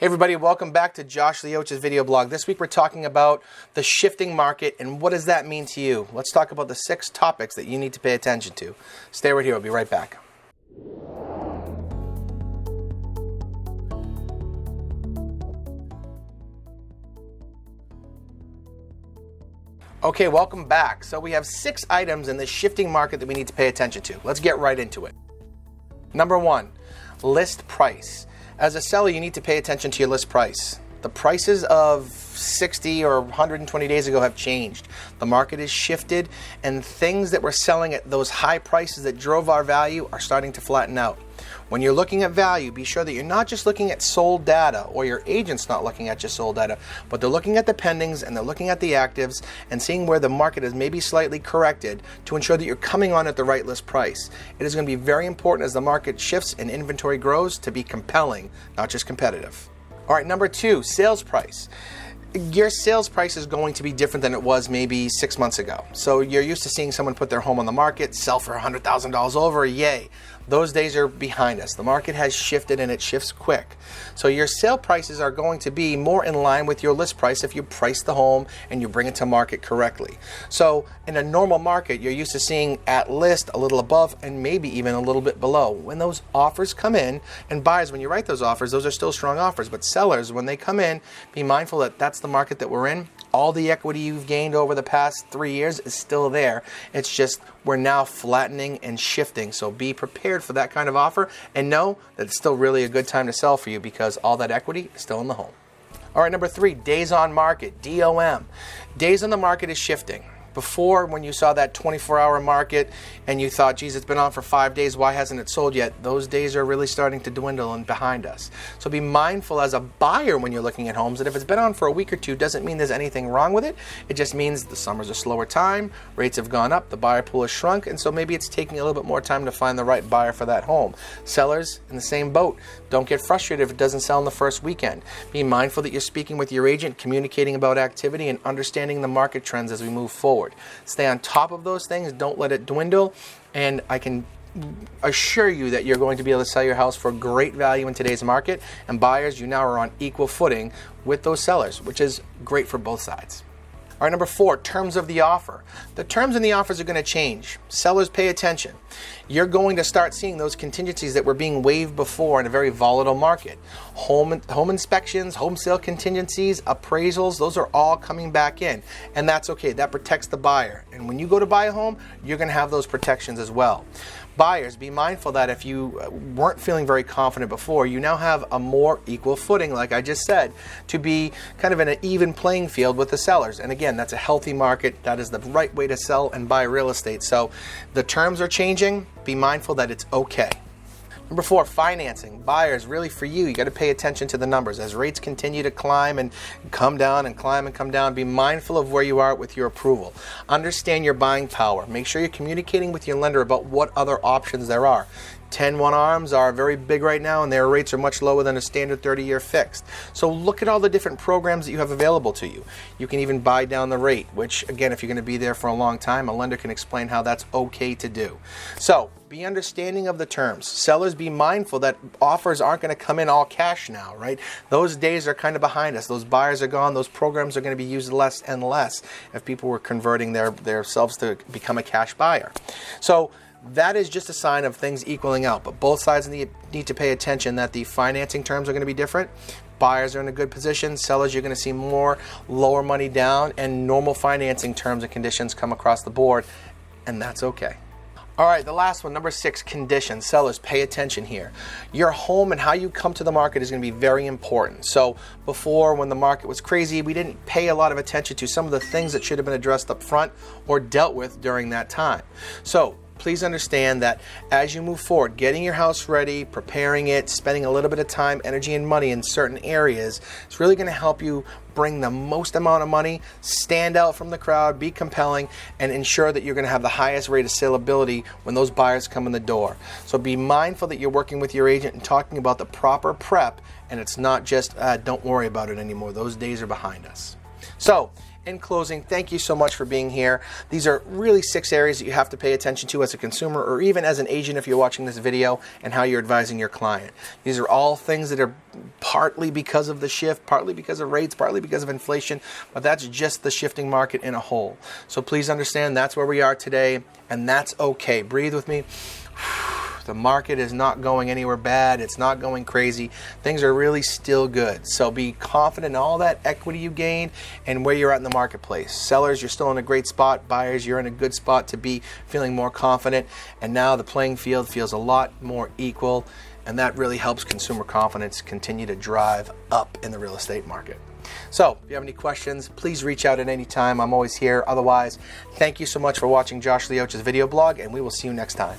Hey everybody, welcome back to Josh Lioce's video blog. This week we're talking about the shifting market and what does that mean to you. Let's talk about the 6 topics that you need to pay attention to. Stay right here, I'll be right back. Okay, welcome back. So we have 6 items in this shifting market that we need to pay attention to. Let's get right into it. Number 1, list price. As a seller, you need to pay attention to your list price. The prices of 60 or 120 days ago have changed. The market has shifted, and things that we're selling at those high prices that drove our value are starting to flatten out. When you're looking at value, be sure that you're not just looking at sold data, or your agent's not looking at just sold data, but they're looking at the pendings and they're looking at the actives and seeing where the market is maybe slightly corrected to ensure that you're coming on at the right list price. It is going to be very important as the market shifts and inventory grows to be compelling, not just competitive. All right, number 2, sales price. Your sales price is going to be different than it was maybe 6 months ago. So you're used to seeing someone put their home on the market, sell for $100,000 over, yay. Those days are behind us. The market has shifted and it shifts quick. So your sale prices are going to be more in line with your list price if you price the home and you bring it to market correctly. So in a normal market, you're used to seeing at list a little above and maybe even a little bit below. When those offers come in, and buyers, when you write those offers, those are still strong offers, but sellers, when they come in, be mindful that that's the market that we're in. All the equity you've gained over the past 3 years is still there. It's just we're now flattening and shifting. So be prepared for that kind of offer and know that it's still really a good time to sell for you because all that equity is still in the home. All right, number 3, days on market, DOM. Days on the market is shifting. Before, when you saw that 24-hour market and you thought, geez, it's been on for 5 days, why hasn't it sold yet? Those days are really starting to dwindle and behind us. So be mindful as a buyer when you're looking at homes that if it's been on for a week or two, doesn't mean there's anything wrong with it. It just means the summer's a slower time, rates have gone up, the buyer pool has shrunk, and so maybe it's taking a little bit more time to find the right buyer for that home. Sellers, in the same boat. Don't get frustrated if it doesn't sell in the first weekend. Be mindful that you're speaking with your agent, communicating about activity, and understanding the market trends as we move forward. Stay on top of those things. Don't let it dwindle. And I can assure you that you're going to be able to sell your house for great value in today's market. And buyers, you now are on equal footing with those sellers, which is great for both sides. All right, number 4, terms of the offer. The terms in the offers are going to change. Sellers, pay attention. You're going to start seeing those contingencies that were being waived before in a very volatile market. Home inspections, home sale contingencies, appraisals, those are all coming back in. And that's okay. That protects the buyer. And when you go to buy a home, you're going to have those protections as well. Buyers, be mindful that if you weren't feeling very confident before, you now have a more equal footing, like I just said, to be kind of in an even playing field with the sellers. And again, that's a healthy market. That is the right way to sell and buy real estate. So the terms are changing. Be mindful that it's okay. Number 4, financing. Buyers, really for you, you got to pay attention to the numbers. As rates continue to climb and come down and climb and come down, be mindful of where you are with your approval. Understand your buying power. Make sure you're communicating with your lender about what other options there are. 10-1 ARMs are very big right now, and their rates are much lower than a standard 30-year fixed. So look at all the different programs that you have available to you. You can even buy down the rate, which, again, if you're going to be there for a long time, a lender can explain how that's okay to do. So be understanding of the terms. Sellers, be mindful that offers aren't going to come in all cash now, right? Those days are kind of behind us. Those buyers are gone. Those programs are going to be used less and less if people were converting themselves to become a cash buyer. So that is just a sign of things equaling out. But both sides need to pay attention that the financing terms are going to be different. Buyers are in a good position. Sellers, you're going to see more lower money down and normal financing terms and conditions come across the board, and that's okay. All right, the last one, number 6, conditions. Sellers, pay attention here. Your home and how you come to the market is going to be very important. So before, when the market was crazy, we didn't pay a lot of attention to some of the things that should have been addressed up front or dealt with during that time. So please understand that as you move forward, getting your house ready, preparing it, spending a little bit of time, energy, and money in certain areas, it's really going to help you bring the most amount of money, stand out from the crowd, be compelling, and ensure that you're going to have the highest rate of saleability when those buyers come in the door. So be mindful that you're working with your agent and talking about the proper prep, and it's not just, don't worry about it anymore. Those days are behind us. So in closing, thank you so much for being here. These are really 6 areas that you have to pay attention to as a consumer or even as an agent if you're watching this video, and how you're advising your client. These are all things that are partly because of the shift, partly because of rates, partly because of inflation, but that's just the shifting market in a whole. So please understand that's where we are today, and that's okay. Breathe with me. The market is not going anywhere bad. It's not going crazy. Things are really still good. So be confident in all that equity you gained and where you're at in the marketplace. Sellers, you're still in a great spot. Buyers, you're in a good spot to be feeling more confident. And now the playing field feels a lot more equal. And that really helps consumer confidence continue to drive up in the real estate market. So if you have any questions, please reach out at any time. I'm always here. Otherwise, thank you so much for watching Josh Lioce's video blog, and we will see you next time.